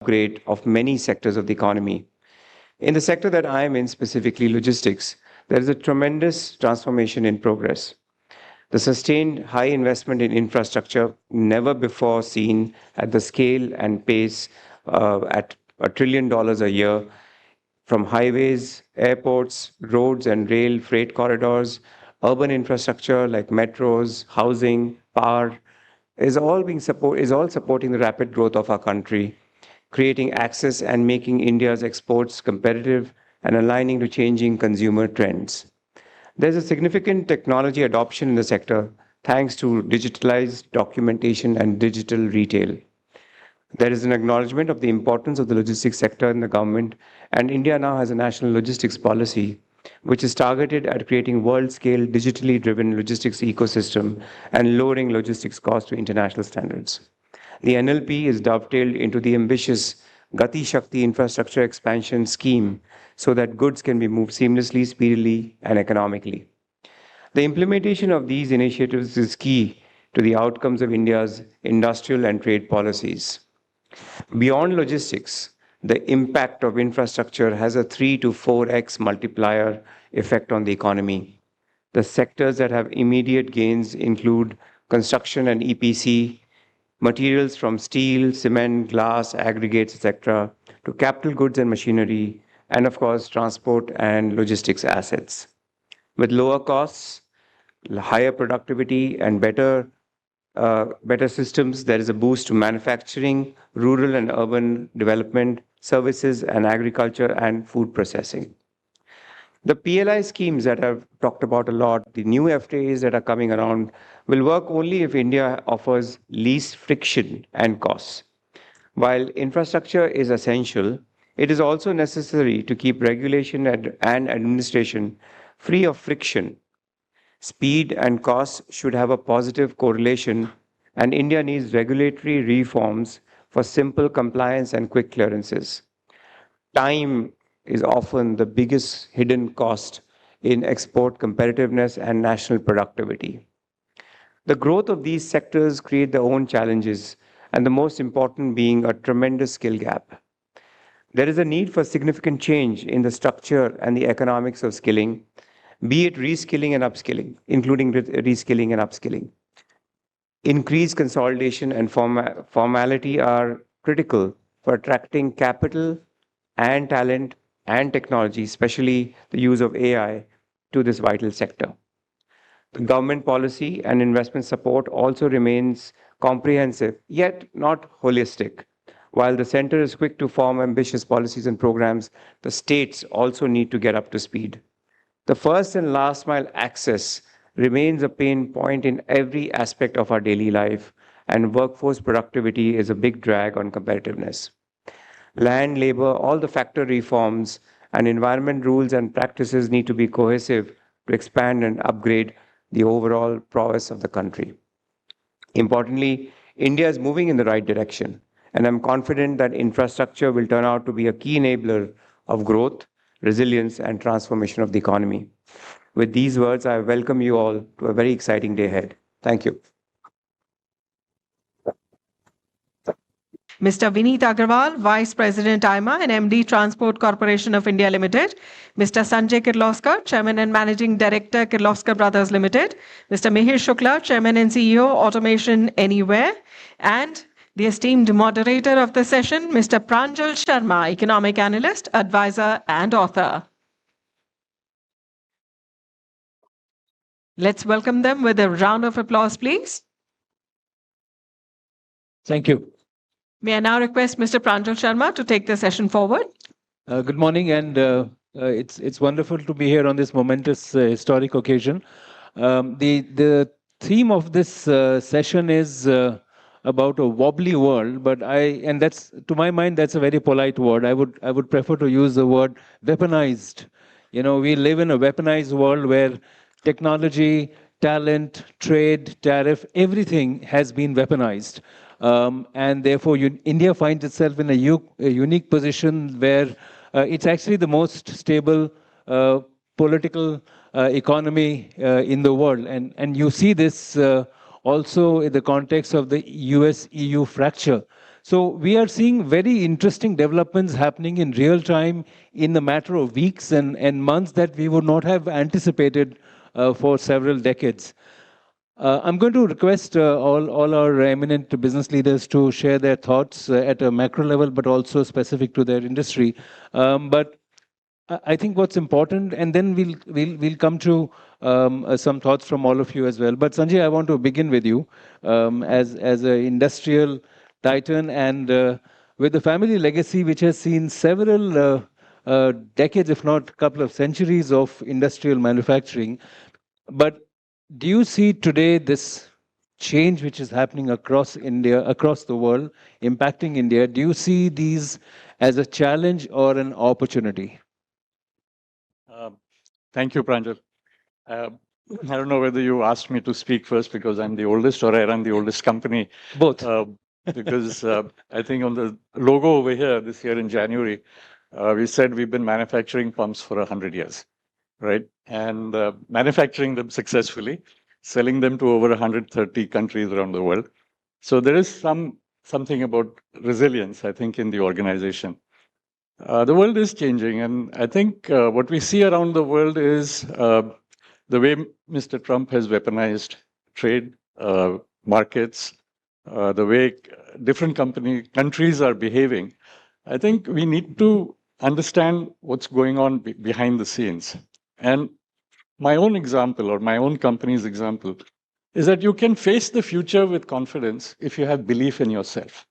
upgrade of many sectors of the economy. In the sector that I am in, specifically logistics, there is a tremendous transformation in progress. The sustained high investment in infrastructure, never before seen at the scale and pace at $1 trillion a year, from highways, airports, roads and rail freight corridors, urban infrastructure like metros, housing, power, is all supporting the rapid growth of our country, creating access and making India's exports competitive and aligning to changing consumer trends. There's a significant technology adoption in the sector thanks to digitalized documentation and digital retail. There is an acknowledgement of the importance of the logistics sector in the government, and India now has a national logistics policy which is targeted at creating world-scale digitally driven logistics ecosystem and lowering logistics costs to international standards. The NLP is dovetailed into the ambitious Gati Shakti infrastructure expansion scheme so that goods can be moved seamlessly, speedily, and economically. The implementation of these initiatives is key to the outcomes of India's industrial and trade policies. Beyond logistics, the impact of infrastructure has a 3 to 4x multiplier effect on the economy. The sectors that have immediate gains include construction and EPC, materials from steel, cement, glass, aggregates, etc., to capital goods and machinery, and of course, transport and logistics assets. With lower costs, higher productivity, and better systems, there is a boost to manufacturing, rural and urban development, services, and agriculture and food processing. The PLI schemes that I've talked about a lot, the new FTAs that are coming around, will work only if India offers least friction and costs. While infrastructure is essential, it is also necessary to keep regulation and administration free of friction. Speed and costs should have a positive correlation, and India needs regulatory reforms for simple compliance and quick clearances. Time is often the biggest hidden cost in export competitiveness and national productivity. The growth of these sectors create their own challenges, and the most important being a tremendous skill gap. There is a need for significant change in the structure and the economics of skilling, be it reskilling and upskilling, including reskilling and upskilling. Increased consolidation and formality are critical for attracting capital and talent and technology, especially the use of AI, to this vital sector. The government policy and investment support also remains comprehensive, yet not holistic. While the center is quick to form ambitious policies and programs, the states also need to get up to speed. The first and last mile access remains a pain point in every aspect of our daily life, and workforce productivity is a big drag on competitiveness. Land, labor, all the factor reforms and environment rules and practices need to be cohesive to expand and upgrade the overall prowess of the country. Importantly, India is moving in the right direction, and I'm confident that infrastructure will turn out to be a key enabler of growth, resilience, and transformation of the economy. With these words, I welcome you all to a very exciting day ahead. Thank you. Mr. Vineet Agarwal, Vice President AIMA and MD Transport Corporation of India Limited, Mr. Sanjay Kirloskar, Chairman and Managing Director, Kirloskar Brothers Limited, Mr. Mihir Shukla, Chairman and CEO, Automation Anywhere, and the esteemed moderator of the session, Mr. Pranjal Sharma, Economic Analyst, Advisor, and Author. Let's welcome them with a round of applause, please. Thank you. May I now request Mr. Pranjal Sharma to take the session forward? Good morning, and it's wonderful to be here on this momentous historic occasion. The theme of this session is about a wobbly world, and that's, to my mind, that's a very polite word. I would prefer to use the word weaponized. You know, we live in a weaponized world where technology, talent, trade, tariff, everything has been weaponized. And therefore, India finds itself in a unique position where it's actually the most stable political economy in the world. And you see this also in the context of the US-EU fracture. So we are seeing very interesting developments happening in real time in a matter of weeks and months that we would not have anticipated for several decades. I'm going to request all our eminent business leaders to share their thoughts at a macro level, but also specific to their industry. But I think what's important, and then we'll come to some thoughts from all of you as well. But Sanjay, I want to begin with you as an industrial titan and with a family legacy which has seen several decades, if not a couple of centuries of industrial manufacturing. But do you see today this change which is happening across India, across the world, impacting India? Do you see these as a challenge or an opportunity? Thank you, Pranjal. I don't know whether you asked me to speak first because I'm the oldest or I run the oldest company. Both. Because I think on the logo over here this year in January, we said we've been manufacturing pumps for 100 years, right? And manufacturing them successfully, selling them to over 130 countries around the world. So there is something about resilience, I think, in the organization. The world is changing, and I think what we see around the world is the way Mr. Trump has weaponized trade, markets, the way different countries are behaving. I think we need to understand what's going on behind the scenes. And my own example, or my own company's example, is that you can face the future with confidence if you have belief in yourself,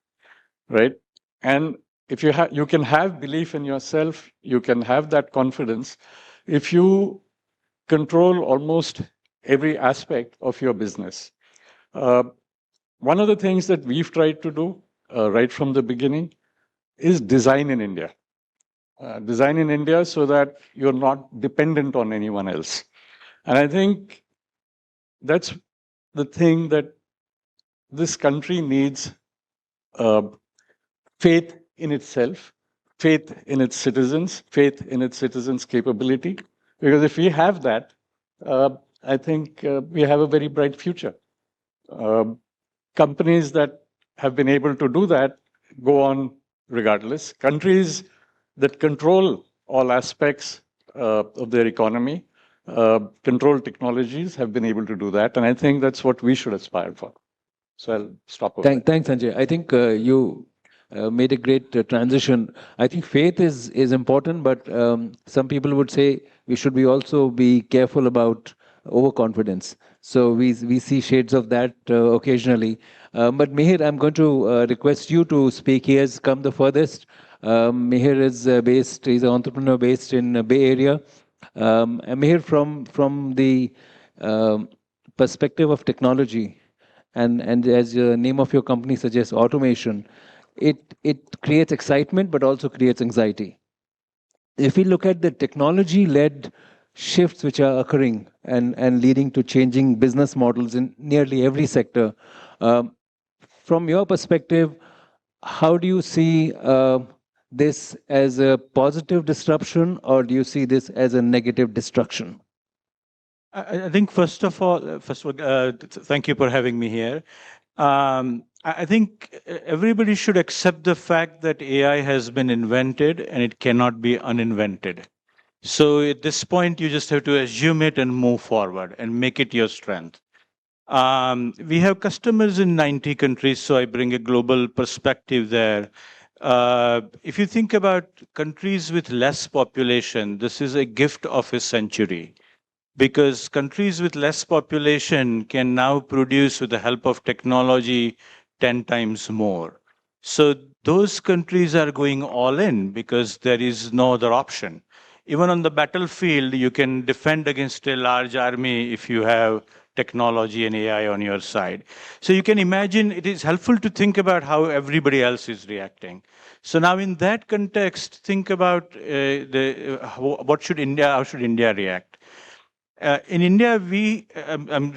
right? And if you can have belief in yourself, you can have that confidence if you control almost every aspect of your business. One of the things that we've tried to do right from the beginning is design in India. Design in India so that you're not dependent on anyone else. And I think that's the thing that this country needs, faith in itself, faith in its citizens, faith in its citizens' capability. Because if we have that, I think we have a very bright future. Companies that have been able to do that go on regardless. Countries that control all aspects of their economy, control technologies, have been able to do that. And I think that's what we should aspire for. So I'll stop over. Thanks, Sanjay. I think you made a great transition. I think faith is important, but some people would say we should also be careful about overconfidence. So we see shades of that occasionally. But Mihir, I'm going to request you to speak. He has come the furthest. Mihir is he's an entrepreneur based in Bay Area. And Mihir, from the perspective of technology, and as the name of your company suggests, automation, it creates excitement, but also creates anxiety. If we look at the technology-led shifts which are occurring and leading to changing business models in nearly every sector, from your perspective, how do you see this as a positive disruption, or do you see this as a negative destruction? I think first of all, thank you for having me here. I think everybody should accept the fact that AI has been invented and it cannot be uninvented. So at this point, you just have to assume it and move forward and make it your strength. We have customers in 90 countries, so I bring a global perspective there. If you think about countries with less population, this is a gift of a century, because countries with less population can now produce, with the help of technology, 10 times more. So those countries are going all in because there is no other option. Even on the battlefield, you can defend against a large army if you have technology and AI on your side. So you can imagine it is helpful to think about how everybody else is reacting. So now in that context, think about how should India react? In India, I'm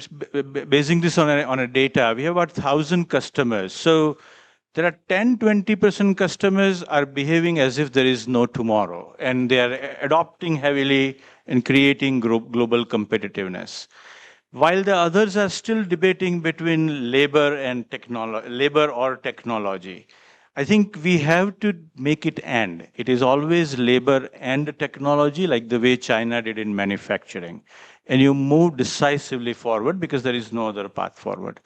basing this on a data. We have about 1,000 customers. So there are 10-20% customers are behaving as if there is no tomorrow, and they are adopting heavily and creating global competitiveness. While the others are still debating between labor or technology. I think we have to make it and. It is always labor and technology, like the way China did in manufacturing. And you move decisively forward because there is no other path forward.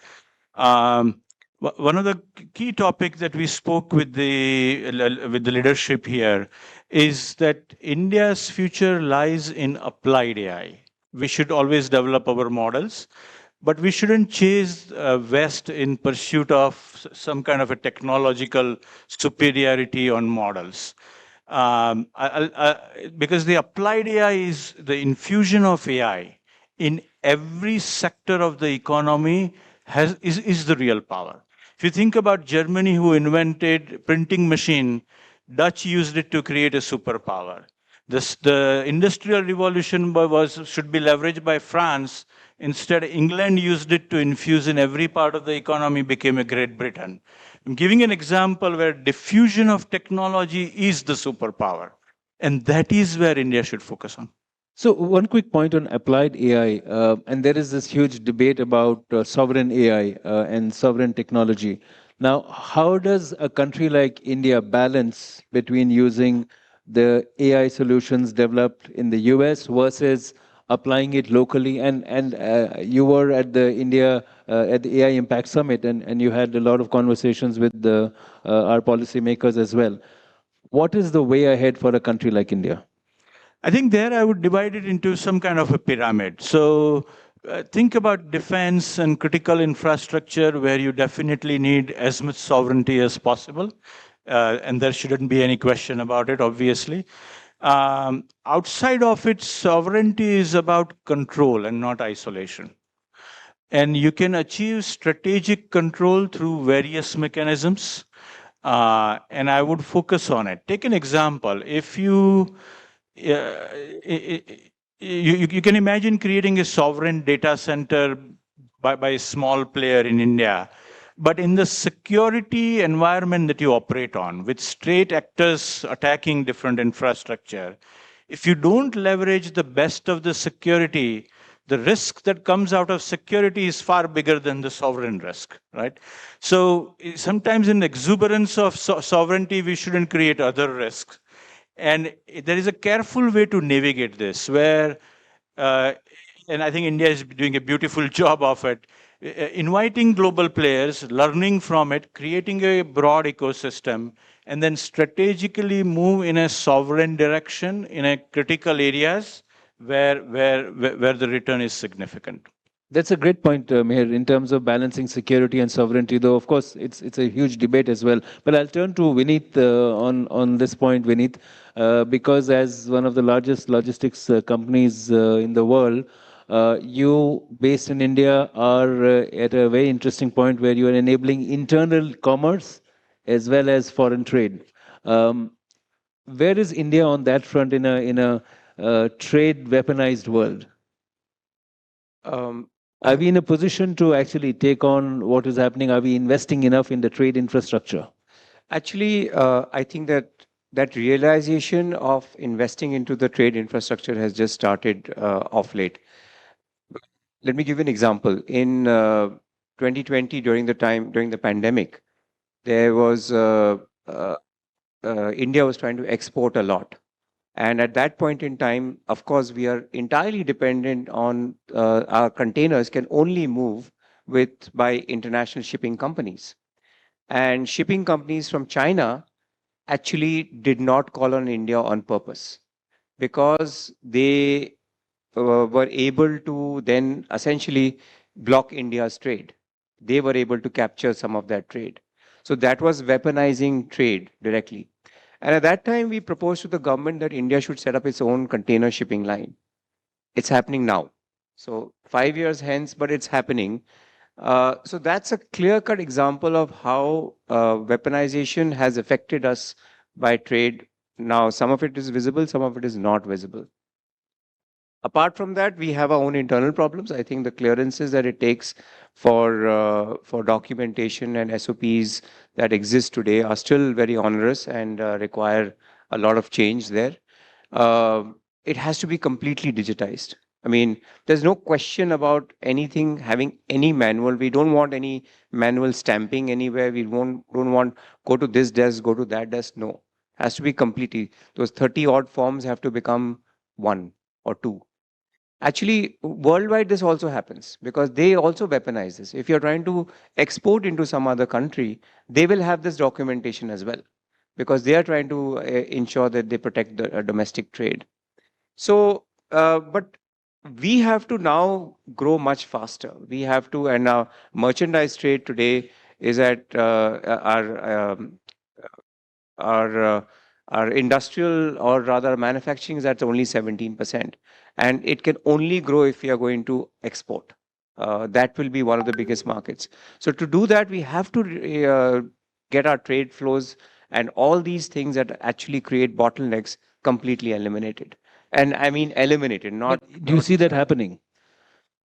One of the key topics that we spoke with the leadership here is that India's future lies in applied AI. We should always develop our models, but we shouldn't chase West in pursuit of some kind of a technological superiority on models. Because the applied AI is the infusion of AI in every sector of the economy is the real power. If you think about Germany, who invented printing machine, Dutch used it to create a superpower. The industrial revolution should be leveraged by France. Instead, England used it to infuse in every part of the economy, became a Great Britain. I'm giving an example where diffusion of technology is the superpower. And that is where India should focus on. So one quick point on applied AI, and there is this huge debate about sovereign AI and sovereign technology. Now, how does a country like India balance between using the AI solutions developed in the US versus applying it locally? And you were at the at the AI Impact Summit, and you had a lot of conversations with our policymakers as well. What is the way ahead for a country like India? I think there I would divide it into some kind of a pyramid. So think about defense and critical infrastructure where you definitely need as much sovereignty as possible. And there shouldn't be any question about it, obviously. Outside of it, sovereignty is about control and not isolation. And you can achieve strategic control through various mechanisms. And I would focus on it. Take an example. If you can imagine creating a sovereign data center by a small player in India, but in the security environment that you operate on, with straight actors attacking different infrastructure, if you don't leverage the best of the security, the risk that comes out of security is far bigger than the sovereign risk, right? So sometimes in exuberance of sovereignty, we shouldn't create other risks. And there is a careful way to navigate this where, and I think India is doing a beautiful job of it, inviting global players, learning from it, creating a broad ecosystem, and then strategically move in a sovereign direction in a critical areas where the return is significant. That's a great point, Meher, in terms of balancing security and sovereignty, though, of course, it's a huge debate as well. But I'll turn to Vineet on this point, Vineet, because as one of the largest logistics companies in the world, you, based in India, are at a very interesting point where you are enabling internal commerce as well as foreign trade. Where is India on that front in a trade weaponized world? Are we in a position to actually take on what is happening? Are we investing enough in the trade infrastructure? Actually, I think that realization of investing into the trade infrastructure has just started off late. Let me give you an example. In 2020, during the pandemic, there was India was trying to export a lot. And at that point in time, of course, we are entirely dependent on our containers can only move by international shipping companies. And shipping companies from China actually did not call on India on purpose because they were able to then essentially block India's trade. They were able to capture some of that trade. So that was weaponizing trade directly. And at that time, we proposed to the government that India should set up its own container shipping line. It's happening now. So 5 years hence, but it's happening. So that's a clear-cut example of how weaponization has affected us by trade. Now, some of it is visible, some of it is not visible. Apart from that, we have our own internal problems. I think the clearances that it takes for documentation and SOPs that exist today are still very onerous and require a lot of change there. It has to be completely digitized. I mean, there's no question about anything having any manual. We don't want any manual stamping anywhere. We don't want go to this desk, go to that desk. No, has to be completely. Those 30 odd forms have to become one or two. Actually, worldwide, this also happens because they also weaponize this. If you're trying to export into some other country, they will have this documentation as well because they are trying to ensure that they protect the domestic trade. So, but we have to now grow much faster. We have to, and our merchandise trade today is at our our industrial or rather manufacturing is at only 17%, and it can only grow if we are going to export. That will be one of the biggest markets. So to do that, we have to get our trade flows and all these things that actually create bottlenecks completely eliminated. And I mean eliminated, not. But do you see that happening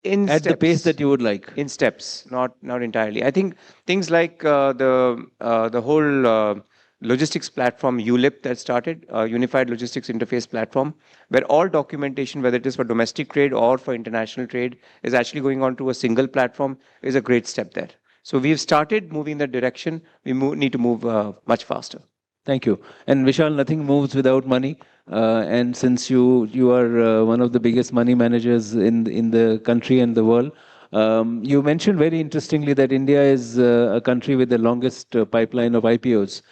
In at the pace steps. that you would like? In steps, not entirely. I think things like the whole logistics platform ULIP that started, Unified Logistics Interface Platform, where all documentation, whether it is for domestic trade or for international trade, is actually going on to a single platform, is a great step there. So we've started moving in that direction. We need to move much faster. Thank you. And Vishal, nothing moves without money. And since you are one of the biggest money managers in the country and the world, you mentioned very interestingly that India is a country with the longest pipeline of IPOs.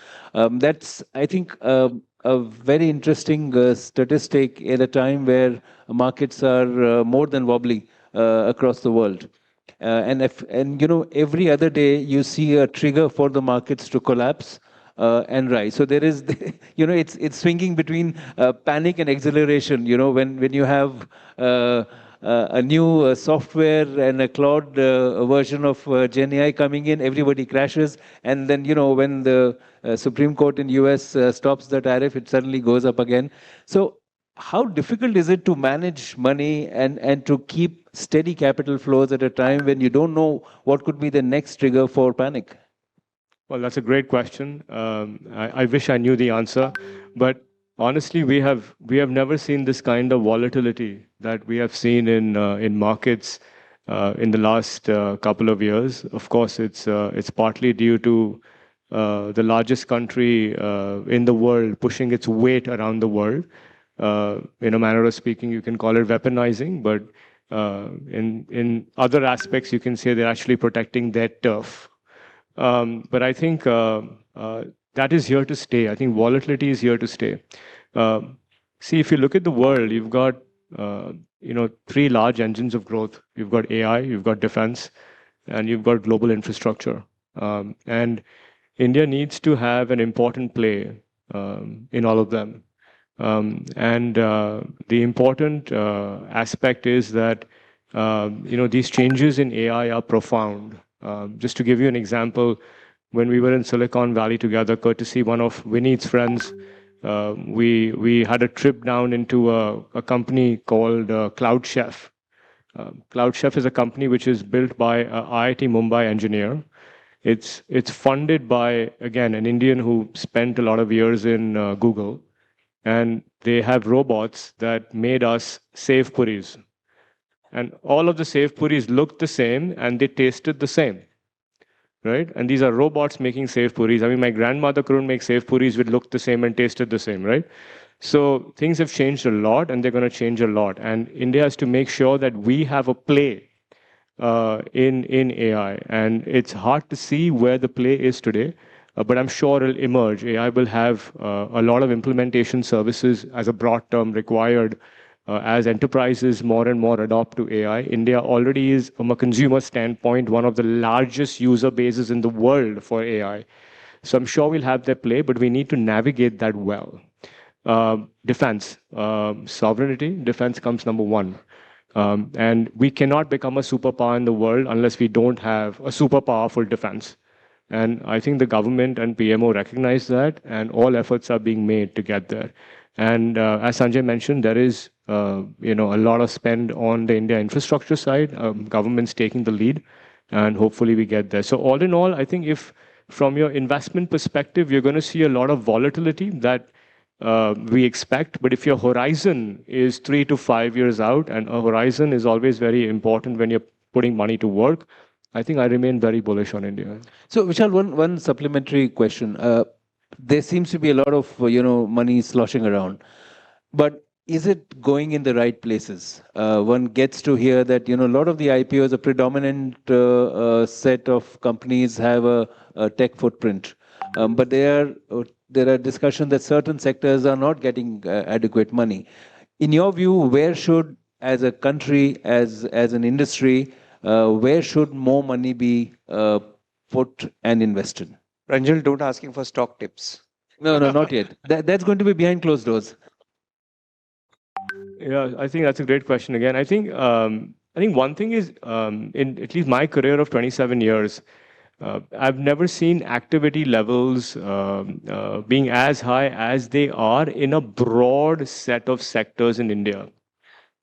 That's, I think, a very interesting statistic at a time where markets are more than wobbly across the world. And you know, every other day you see a trigger for the markets to collapse and rise. So there is, you know, it's swinging between panic and exhilaration. You know, when you have a new software and a cloud version of Gen AI coming in, everybody crashes. And then, you know, when the Supreme Court in US stops the tariff, it suddenly goes up again. So how difficult is it to manage money and to keep steady capital flows at a time when you don't know what could be the next trigger for panic? Well, that's a great question. I wish I knew the answer, but honestly, we have never seen this kind of volatility that we have seen in markets in the last couple of years. Of course, it's partly due to the largest country in the world pushing its weight around the world. In a manner of speaking, you can call it weaponizing, but in other aspects, you can say they're actually protecting their turf. But I think that is here to stay. I think volatility is here to stay. See, if you look at the world, you've got three large engines of growth. You've got AI, you've got defense, and you've got global infrastructure. And India needs to have an important play in all of them. And the important aspect is that these changes in AI are profound. Just to give you an example, when we were in Silicon Valley together, courtesy one of Vineet's friends, we had a trip down into a company called CloudChef. CloudChef is a company which is built by an IIT Mumbai engineer. It's funded by, again, an Indian who spent a lot of years in Google. And they have robots that made us save puris. And all of the save puris looked the same and they tasted the same, right? And these are robots making save puris. I mean, my grandmother couldn't make save puris which looked the same and tasted the same, right? So things have changed a lot and they're going to change a lot. And India has to make sure that we have a play in AI. And it's hard to see where the play is today. But I'm sure it'll emerge. AI will have a lot of implementation services as a broad term required as enterprises more and more adopt to AI. India already is, from a consumer standpoint, one of the largest user bases in the world for AI. So I'm sure we'll have their play, but we need to navigate that well. Defense, sovereignty, defense comes number one. And we cannot become a superpower in the world unless we don't have a super powerful defense. And I think the government and PMO recognize that, and all efforts are being made to get there. And as Sanjay mentioned, there is a lot of spend on the India infrastructure side. Government's taking the lead, and hopefully we get there. So all in all, I think if from your investment perspective, you're going to see a lot of volatility that we expect. But if your horizon is 3 to 5 years out, and a horizon is always very important when you're putting money to work, I think I remain very bullish on India. So, Vishal, one supplementary question. There seems to be a lot of money sloshing around, but is it going in the right places? One gets to hear that a lot of the IPOs, a predominant set of companies have a tech footprint, but there are discussions that certain sectors are not getting adequate money. In your view, where should, as a country, as an industry, where should more money be put and invested? Ranjil, don't asking for stock tips. No, not yet. That's going to be behind closed doors. Yeah, I think that's a great question again. I think one thing is, in at least my career of 27 years, I've never seen activity levels being as high as they are in a broad set of sectors in India.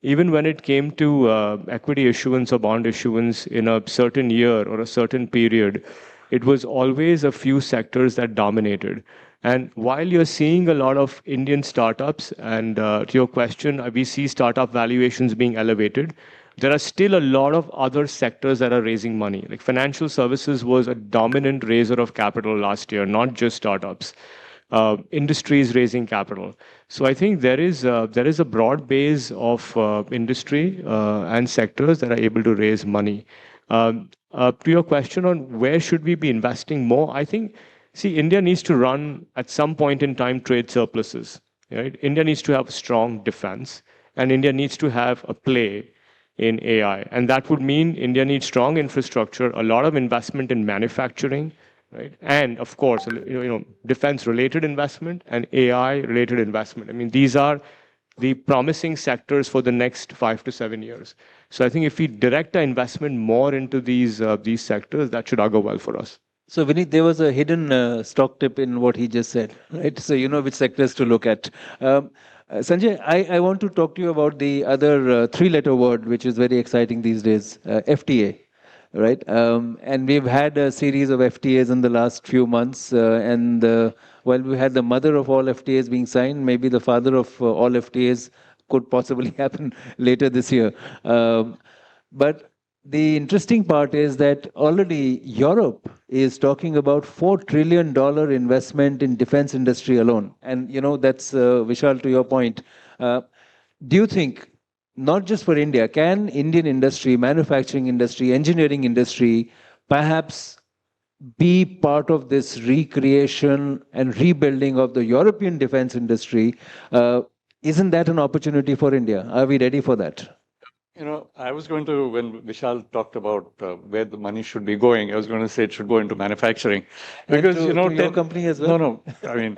Even when it came to equity issuance or bond issuance in a certain year or a certain period, it was always a few sectors that dominated. And while you're seeing a lot of Indian startups, and to your question, we see startup valuations being elevated, there are still a lot of other sectors that are raising money. Like financial services was a dominant raiser of capital last year, not just startups. Industries raising capital. So I think there is a broad base of industry and sectors that are able to raise money. To your question on where should we be investing more, I think, see, India needs to run at some point in time trade surpluses. Right? India needs to have a strong defense, and India needs to have a play in AI. And that would mean India needs strong infrastructure, a lot of investment in manufacturing, right? And of course, defense-related investment and AI-related investment. I mean, these are the promising sectors for the next 5 to 7 years. So I think if we direct our investment more into these sectors, that should go well for us. So, Vineet, there was a hidden stock tip in what he just said, right? So, you know which sectors to look at. Sanjay, I want to talk to you about the other three-letter word, which is very exciting these days, FTA, right? And we've had a series of FTAs in the last few months. While we had the mother of all FTAs being signed, maybe the father of all FTAs could possibly happen later this year. But the interesting part is that already Europe is talking about $4 trillion investment in defense industry alone. And, that's, Vishal, to your point. Do you think, not just for India, can Indian industry, manufacturing industry, engineering industry, perhaps be part of this recreation and rebuilding of the European defense industry? Isn't that an opportunity for India? Are we ready for that? I was going to, when Vishal talked about where the money should be going, I was going to say it should go into manufacturing. Because, to your company as well? No, I mean,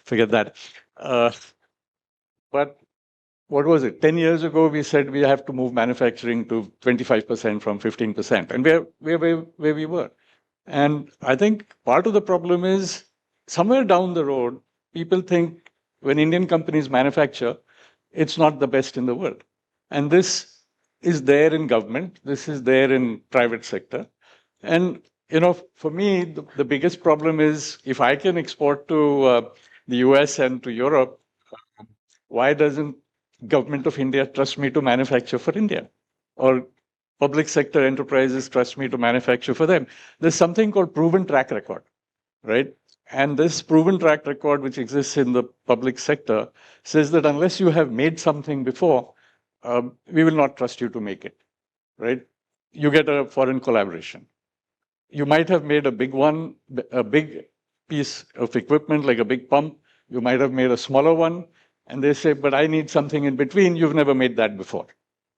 forget that. But what was it? 10 years ago, we said we have to move manufacturing to 25% from 15%. And we're where we were. And I think part of the problem is somewhere down the road, people think when Indian companies manufacture, it's not the best in the world. And this is there in government. This is there in private sector. And, for me, the biggest problem is if I can export to the US and to Europe, why doesn't government of India trust me to manufacture for India? Or public sector enterprises trust me to manufacture for them? There's something called proven track record, right? And this proven track record, which exists in the public sector, says that unless you have made something before, we will not trust you to make it, right? You get a foreign collaboration. You might have made a big piece of equipment, like a big pump. You might have made a smaller one. And they say, but I need something in between. You've never made that before.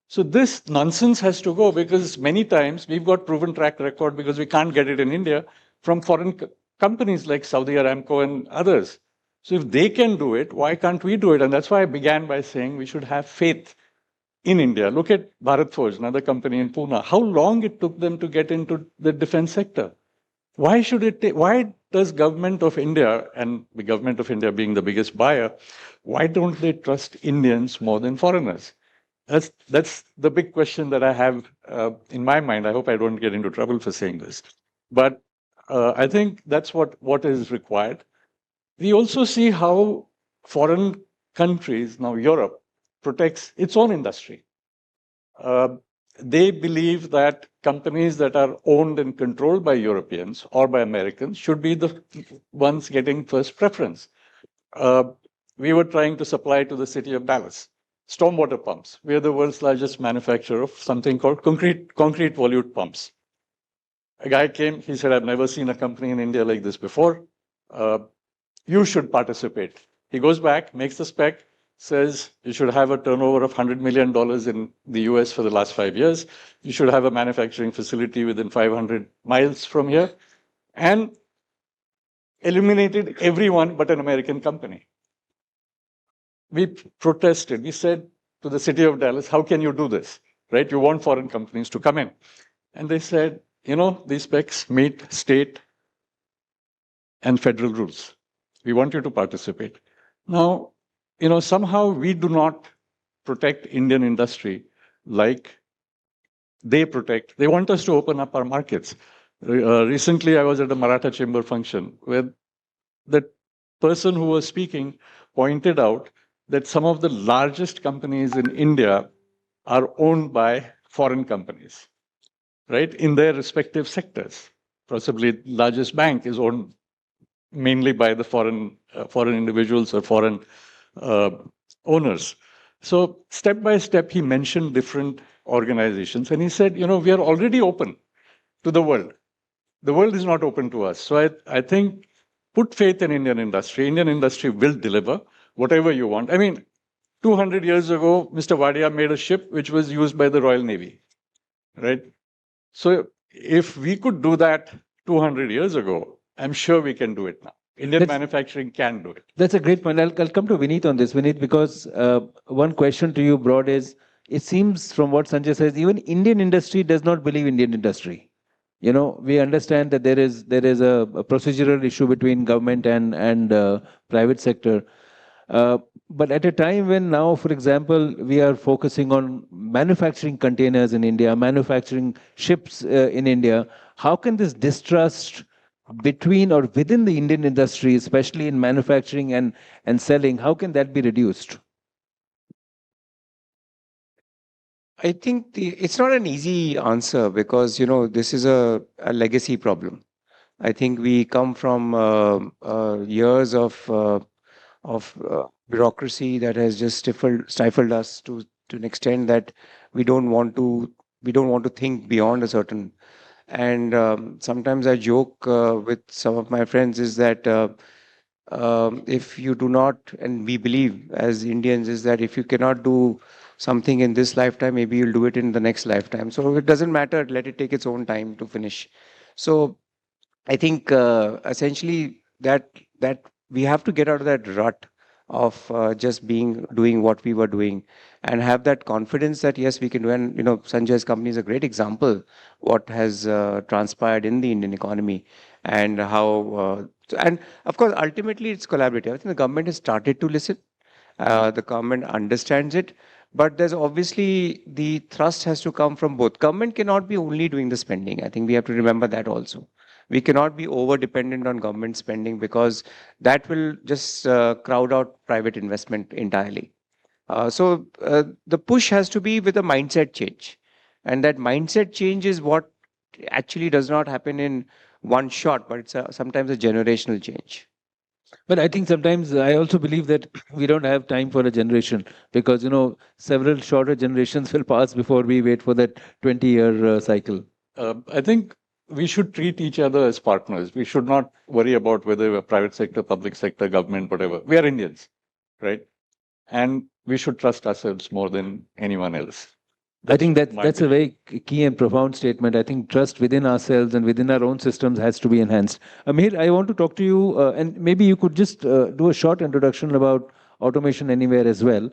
So this nonsense has to go, because many times we've got proven track record because we can't get it in India from foreign companies like Saudi Aramco and others. So if they can do it, why can't we do it? And that's why I began by saying we should have faith in India. Look at Bharat Forge, another company in Pune. How long it took them to get into the defense sector? Why should it take? Why does government of India, and the government of India being the biggest buyer, why don't they trust Indians more than foreigners? That's the big question that I have in my mind. I hope I don't get into trouble for saying this. But I think that's what is required. We also see how foreign countries, now Europe, protects its own industry. They believe that companies that are owned and controlled by Europeans or by Americans should be the ones getting first preference. We were trying to supply to the city of Dallas stormwater pumps. We are the world's largest manufacturer of something called concrete volute pumps. A guy came, he said, I've never seen a company in India like this before. You should participate. He goes back, makes the spec, says you should have a turnover of $100 million in the US for the last 5 years. You should have a manufacturing facility within 500 miles from here, and eliminated everyone but an American company. We protested. We said to the city of Dallas, how can you do this? Right? You want foreign companies to come in. And they said, you know, these specs meet state and federal rules. We want you to participate. Now, you know, somehow we do not protect Indian industry like they protect. They want us to open up our markets. Recently, I was at a Maratha chamber function where the person who was speaking pointed out that some of the largest companies in India are owned by foreign companies, right, in their respective sectors. Possibly largest bank is owned mainly by the foreign individuals or foreign owners. So step by step, he mentioned different organizations, and he said, you know, we are already open to the world. The world is not open to us. So I think put faith in Indian industry. Indian industry will deliver whatever you want. I mean, 200 years ago, Mr. Wadia made a ship which was used by the Royal Navy, right? So if we could do that 200 years ago, I'm sure we can do it now. Indian manufacturing can do it. That's a great point. I'll come to Vineet on this, Vineet, because one question to you, broad, is it seems from what Sanjay says, even Indian industry does not believe Indian industry. You know, we understand that there is a procedural issue between government and private sector. But at a time when now, for example, we are focusing on manufacturing containers in India, manufacturing ships in India, how can this distrust between or within the Indian industry, especially in manufacturing and selling, how can that be reduced? I think it's not an easy answer because, you know, this is a legacy problem. I think we come from years of bureaucracy that has just stifled us to an extent that we don't want to think beyond a certain. And sometimes I joke with some of my friends is that if you do not, and we believe as Indians, is that if you cannot do something in this lifetime, maybe you'll do it in the next lifetime. So it doesn't matter, let it take its own time to finish. So I think essentially that we have to get out of that rut of just doing what we were doing and have that confidence that yes, we can do. And you know, Sanjay's company is a great example what has transpired in the Indian economy and how and of course ultimately it's collaborative. I think the government has started to listen. The government understands it, but there's obviously the thrust has to come from both. Government cannot be only doing the spending. I think we have to remember that also. We cannot be over dependent on government spending because that will just crowd out private investment entirely. So the push has to be with a mindset change. And that mindset change is what actually does not happen in one shot, but it's sometimes a generational change. But I think sometimes I also believe that we don't have time for a generation because, you know, several shorter generations will pass before we wait for that 20-year cycle. I think we should treat each other as partners. We should not worry about whether we're private sector, public sector, government, whatever. We are Indians, right? And we should trust ourselves more than anyone else. I think that's a very key and profound statement. I think trust within ourselves and within our own systems has to be enhanced. Amir, I want to talk to you, and maybe you could just do a short introduction about Automation Anywhere as well,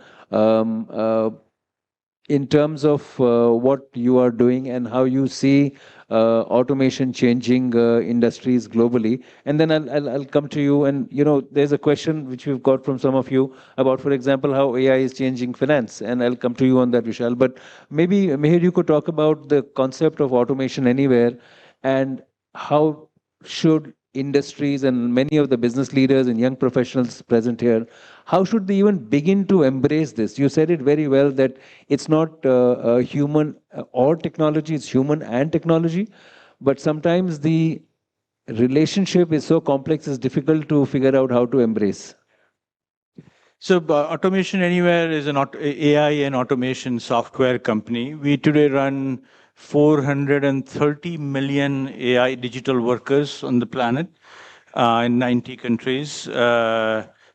in terms of what you are doing and how you see automation changing industries globally. And then I'll come to you. And, you know, there's a question which we've got from some of you about, for example, how AI is changing finance. And I'll come to you on that, Vishal. But maybe, Mihir, you could talk about the concept of Automation Anywhere and how should industries and many of the business leaders and young professionals present here, how should they even begin to embrace this? You said it very well that it's not human or technology, it's human and technology. But sometimes the relationship is so complex, it's difficult to figure out how to embrace. So Automation Anywhere is an AI and automation software company. We today run 430 million AI digital workers on the planet in 90 countries.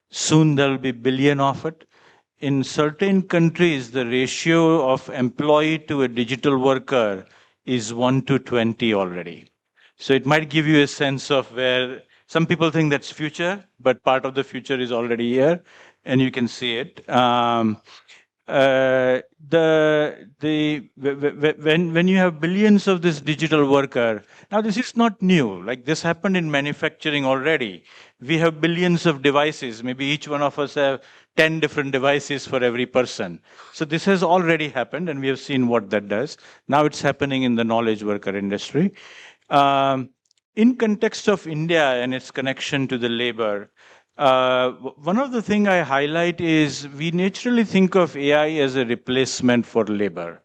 Soon there will be billion of it. In certain countries, the ratio of employee to a digital worker is 1 to 20 already. So it might give you a sense of where some people think that's future, but part of the future is already here, and you can see it. When you have billions of this digital worker, now this is not new. Like this happened in manufacturing already. We have billions of devices. Maybe each one of us have 10 different devices for every person. So this has already happened, and we have seen what that does. Now it's happening in the knowledge worker industry. In context of India and its connection to the labor, one of the things I highlight is we naturally think of AI as a replacement for labor.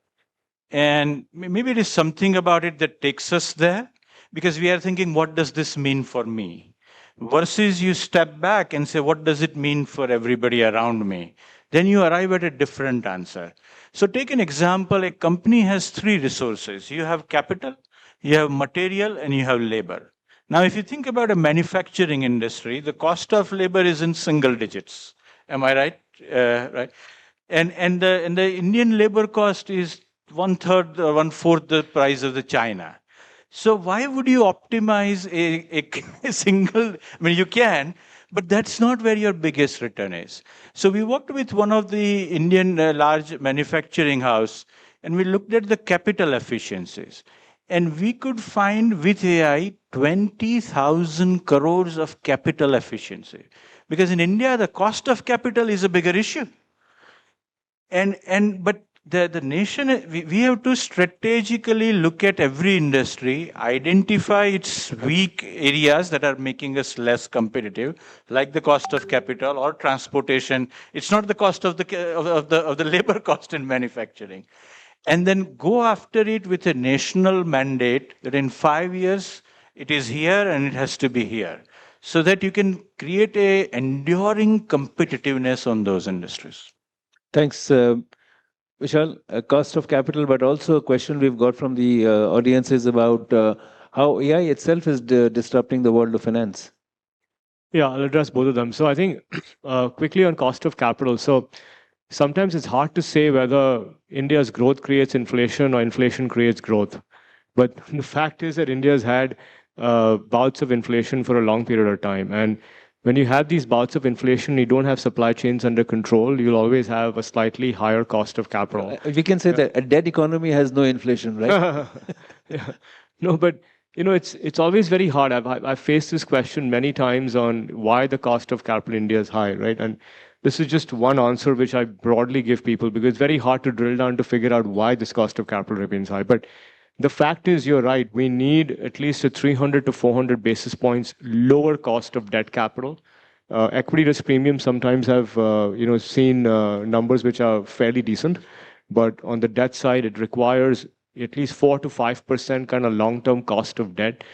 And maybe it is something about it that takes us there, because we are thinking, what does this mean for me? Versus you step back and say, what does it mean for everybody around me? Then you arrive at a different answer. So take an example, a company has three resources. You have capital, you have material, and you have labor. Now, if you think about a manufacturing industry, the cost of labor is in single digits. Am I right? Right. And the Indian labor cost is 1/3 or 1/4 the price of the China. So why would you optimize a single? I mean, you can, but that's not where your biggest return is. So we worked with one of the Indian large manufacturing house, and we looked at the capital efficiencies. And we could find with AI 20,000 crores of capital efficiency. Because in India, the cost of capital is a bigger issue. But the nation, we have to strategically look at every industry, identify its weak areas that are making us less competitive, like the cost of capital or transportation. It's not the cost of the labor cost in manufacturing. And then go after it with a national mandate that in 5 years, it is here and it has to be here, so that you can create a enduring competitiveness on those industries. Thanks, Vishal. Cost of capital, but also a question we've got from the audience is about how AI itself is disrupting the world of finance. Yeah, I'll address both of them. So I think quickly on cost of capital. So sometimes it's hard to say whether India's growth creates inflation or inflation creates growth. But the fact is that India's had bouts of inflation for a long period of time. And when you have these bouts of inflation, you don't have supply chains under control, you'll always have a slightly higher cost of capital. We can say that a dead economy has no inflation, right? Yeah. No, but it's always very hard. I've faced this question many times on why the cost of capital in India is high, right? And this is just one answer which I broadly give people, because it's very hard to drill down to figure out why this cost of capital remains high. But the fact is, you're right. We need at least a 300 to 400 basis points lower cost of debt capital. Equity risk premiums sometimes have seen numbers which are fairly decent, but on the debt side, it requires at least 4 to 5% kind of long-term cost of debt,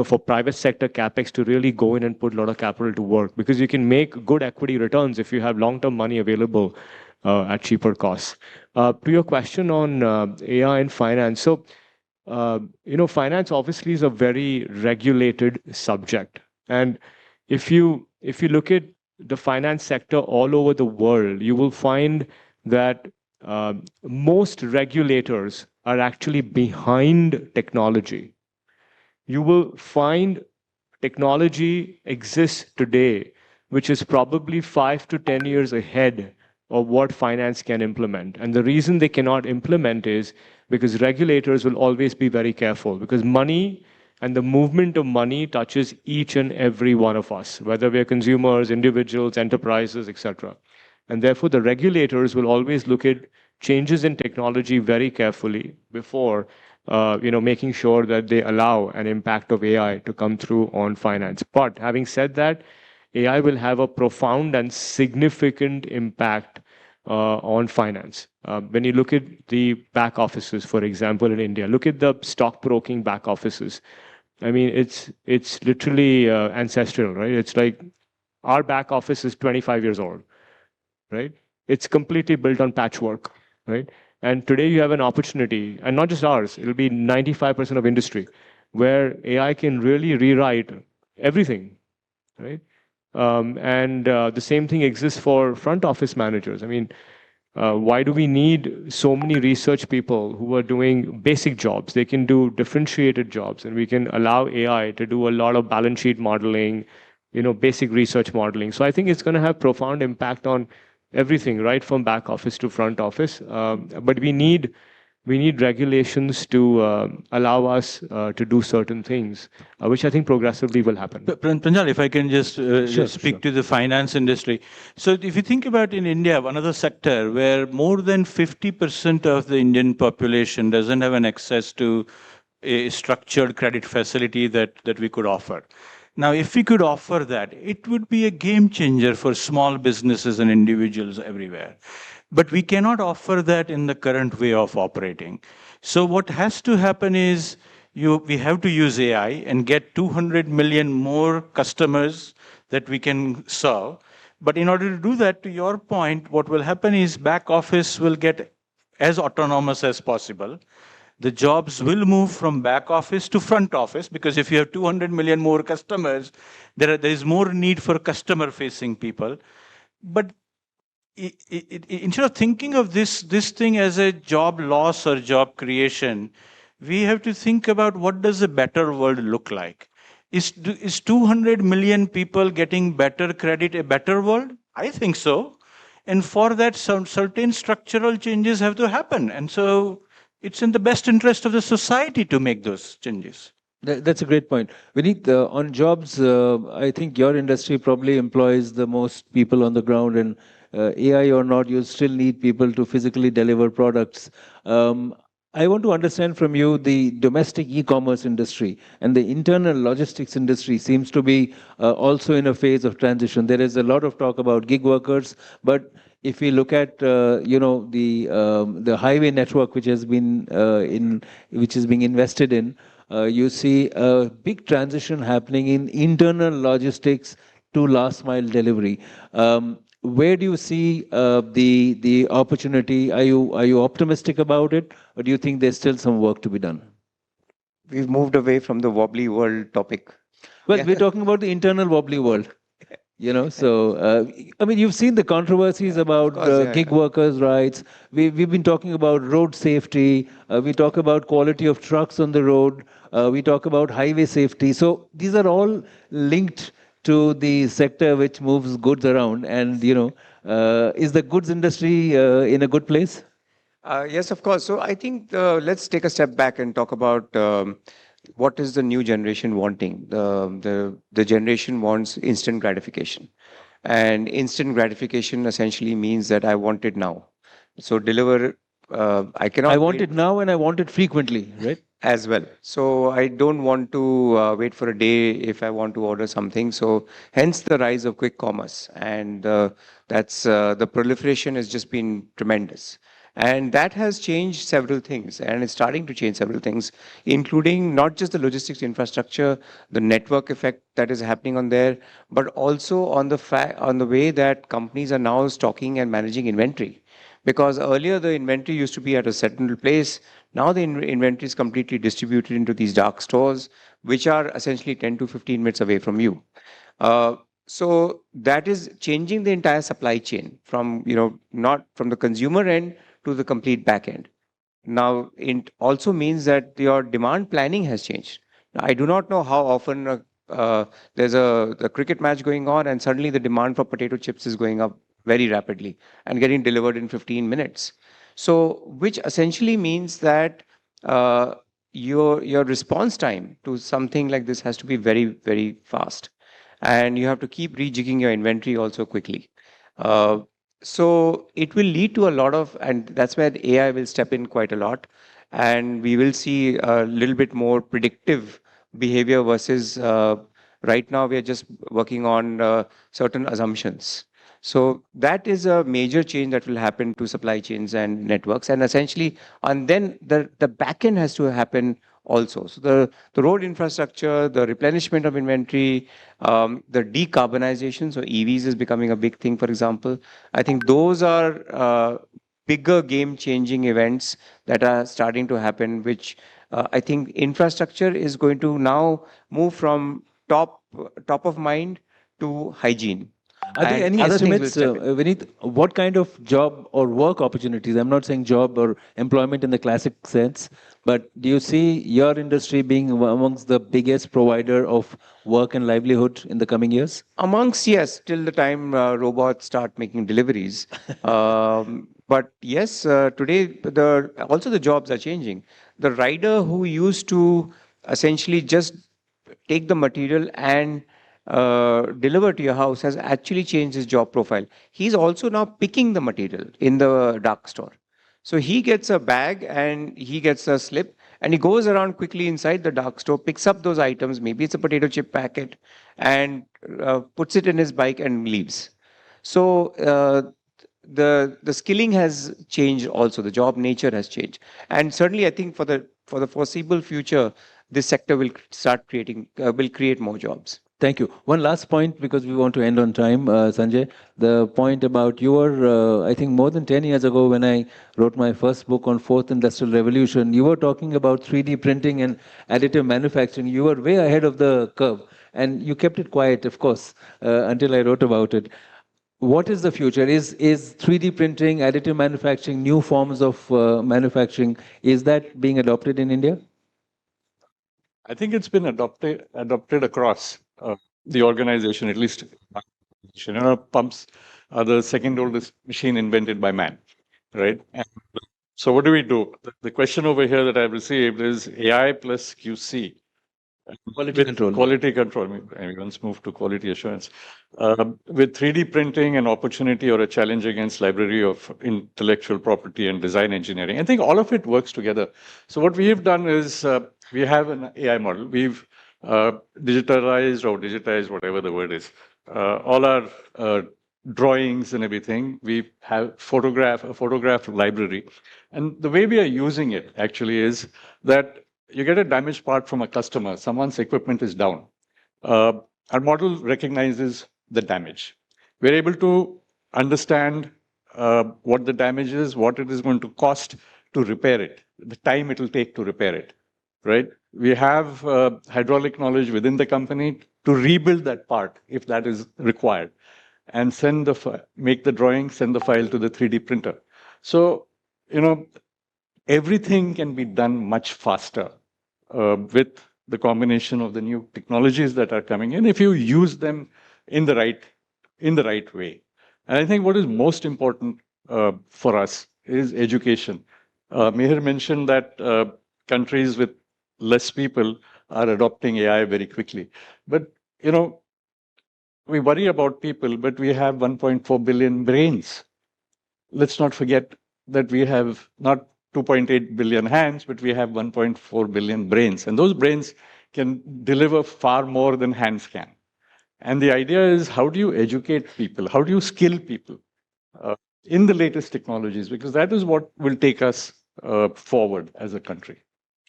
for private sector capex to really go in and put a lot of capital to work, because you can make good equity returns if you have long-term money available at cheaper costs. To your question on AI and finance, so finance obviously is a very regulated subject, and if you look at the finance sector all over the world, you will find that most regulators are actually behind technology. You will find technology exists today, which is probably 5 to 10 years ahead of what finance can implement. And the reason they cannot implement is because regulators will always be very careful, because money and the movement of money touches each and every one of us, whether we're consumers, individuals, enterprises, etc. And therefore, the regulators will always look at changes in technology very carefully before making sure that they allow an impact of AI to come through on finance. But having said that, AI will have a profound and significant impact on finance. When you look at the back offices, for example, in India, look at the stockbroking back offices. I mean, it's literally ancestral, right? It's like our back office is 25 years old, right? It's completely built on patchwork, right? And today you have an opportunity, and not just ours, it'll be 95% of industry, where AI can really rewrite everything, right? And the same thing exists for front office managers. I mean, why do we need so many research people who are doing basic jobs? They can do differentiated jobs, and we can allow AI to do a lot of balance sheet modeling, basic research modeling. So I think it's going to have profound impact on everything, right from back office to front office. But we need regulations to allow us to do certain things, which I think progressively will happen. Pranjal, if I can just speak sure. to the finance industry. So if you think about in India, another sector where more than 50% of the Indian population doesn't have an access to a structured credit facility that we could offer. Now, if we could offer that, it would be a game changer for small businesses and individuals everywhere. But we cannot offer that in the current way of operating. So what has to happen is we have to use AI and get 200 million more customers that we can serve. But in order to do that, to your point, what will happen is back office will get as autonomous as possible. The jobs will move from back office to front office, because if you have 200 million more customers, there is more need for customer-facing people. But instead of thinking of this thing as a job loss or job creation, we have to think about what does a better world look like. Is 200 million people getting better credit a better world? I think so. And for that, some certain structural changes have to happen. And so it's in the best interest of the society to make those changes. That's a great point. Vineet, on jobs, I think your industry probably employs the most people on the ground, and AI or not, you still need people to physically deliver products. I want to understand from you, the domestic e-commerce industry and the internal logistics industry seems to be also in a phase of transition. There is a lot of talk about gig workers, but if we look at the highway network which has been which is being invested in, you see a big transition happening in internal logistics to last mile delivery. Where do you see the opportunity? Are you optimistic about it, or do you think there's still some work to be done? We've moved away from the wobbly world topic. Well, we're talking about the internal wobbly world. So I mean, you've seen the controversies about gig workers' rights. We've been talking about road safety. We talk about quality of trucks on the road. We talk about highway safety. So these are all linked to the sector which moves goods around. And is the goods industry in a good place? Yes, of course. So I think let's take a step back and talk about what is the new generation wanting. The generation wants instant gratification, and instant gratification essentially means that I want it now. So deliver. I want it now, and I want it frequently, right? As well. So I don't want to wait for a day if I want to order something. So hence the rise of quick commerce, and that's the proliferation has just been tremendous. And that has changed several things, and it's starting to change several things, including not just the logistics infrastructure, the network effect that is happening on there, but also on the way that companies are now stocking and managing inventory. Because earlier the inventory used to be at a certain place. Now the inventory is completely distributed into these dark stores, which are essentially 10 to 15 minutes away from you. So that is changing the entire supply chain from, not from the consumer end to the complete back end. Now, it also means that your demand planning has changed. Now, I do not know how often there's a cricket match going on and suddenly the demand for potato chips is going up very rapidly and getting delivered in 15 minutes. So, which essentially means that your response time to something like this has to be very, very fast. And you have to keep rejigging your inventory also quickly. So it will lead to a lot of, and that's where the AI will step in quite a lot. and we will see a little bit more predictive behavior versus right now we are just working on certain assumptions. So that is a major change that will happen to supply chains and networks, and essentially, and then the back end has to happen also. So the road infrastructure, the replenishment of inventory, the decarbonization. So EVs is becoming a big thing, for example. I think those are bigger game-changing events that are starting to happen, which I think infrastructure is going to now move from top of mind to hygiene. Are there And any other things will estimates, step in. Vineet, what kind of job or work opportunities? I'm not saying job or employment in the classic sense, but do you see your industry being amongst the biggest provider of work and livelihood in the coming years? Amongst, yes, till the time robots start making deliveries. But yes, today also the jobs are changing. The rider who used to essentially just take the material and deliver to your house has actually changed his job profile. He's also now picking the material in the dark store. So he gets a bag and he gets a slip and he goes around quickly inside the dark store, picks up those items, maybe it's a potato chip packet, and puts it in his bike and leaves. So the skilling has changed also, the job nature has changed. And certainly I think for the foreseeable future, this sector will will create more jobs. Thank you. One last point, because we want to end on time, Sanjay. The point about you were, I think more than 10 years ago when I wrote my first book on Fourth Industrial Revolution, you were talking about 3D printing and additive manufacturing. You were way ahead of the curve and you kept it quiet, of course, until I wrote about it. What is the future? Is 3D printing, additive manufacturing, new forms of manufacturing, is that being adopted in India? I think it's been adopted across the organization, at least. Pumps are the second oldest machine invented by man, right? And so what do we do? The question over here that I've received is AI plus QC. Quality control. Quality control. Everyone's moved to quality assurance. With 3D printing, an opportunity or a challenge against library of intellectual property and design engineering. I think all of it works together. So what we have done is we have an AI model. We've digitized, whatever the word is, all our drawings and everything. We have a photograph library. And the way we are using it actually is that you get a damaged part from a customer, someone's equipment is down. Our model recognizes the damage. We're able to understand what the damage is, what it is going to cost to repair it, the time it will take to repair it, right? We have hydraulic knowledge within the company to rebuild that part if that is required, and make the drawing, send the file to the 3D printer. So, everything can be done much faster with the combination of the new technologies that are coming in if you use them in the right way. And I think what is most important for us is education. Mihir mentioned that countries with less people are adopting AI very quickly. But, we worry about people, but we have 1.4 billion brains. Let's not forget that we have not 2.8 billion hands, but we have 1.4 billion brains. And those brains can deliver far more than hands can. And the idea is, how do you educate people? How do you skill people in the latest technologies? Because that is what will take us forward as a country.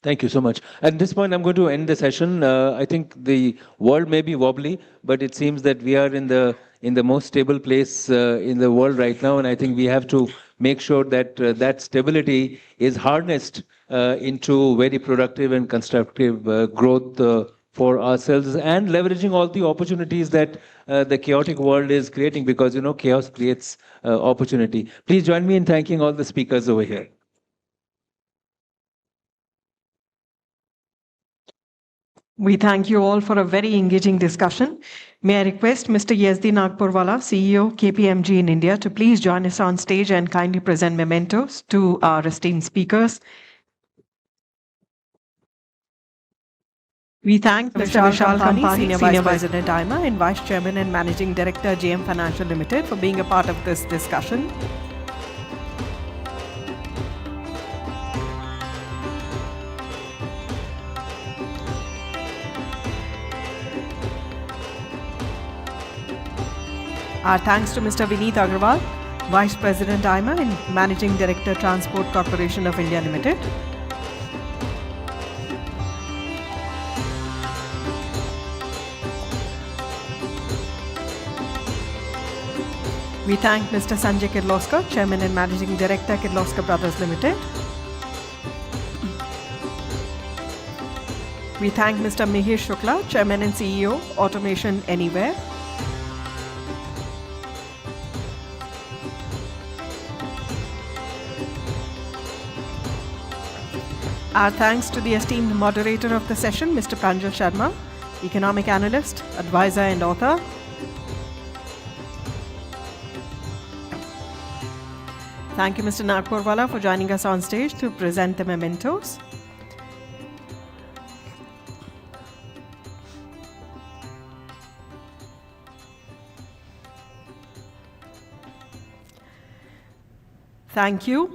Thank you so much. At this point, I'm going to end the session. I think the world may be wobbly, but it seems that we are in the most stable place in the world right now. And I think we have to make sure that that stability is harnessed into very productive and constructive growth for ourselves, and leveraging all the opportunities that the chaotic world is creating, because, chaos creates opportunity. Please join me in thanking all the speakers over here. We thank you all for a very engaging discussion. May I request Mr. Yazdi Nagpurwala, CEO, KPMG in India, to please join us on stage and kindly present mementos to our esteemed speakers. We thank Mr. Vishal Kampani, Senior Vice President AIMA and Vice Chairman and Managing Director JM Financial Limited, for being a part of this discussion. Our thanks to Mr. Vineet Agarwal, Vice President AIMA and Managing Director Transport Corporation of India Limited. We thank Mr. Sanjay Kirloskar, Chairman and Managing Director, Kirloskar Brothers Limited. We thank Mr. Mihir Shukla, Chairman and CEO, Automation Anywhere. Our thanks to the esteemed moderator of the session, Mr. Pranjal Sharma, Economic Analyst, Advisor and Author. Thank you, Mr. Nagpurwala, for joining us on stage to present the mementos. Thank you.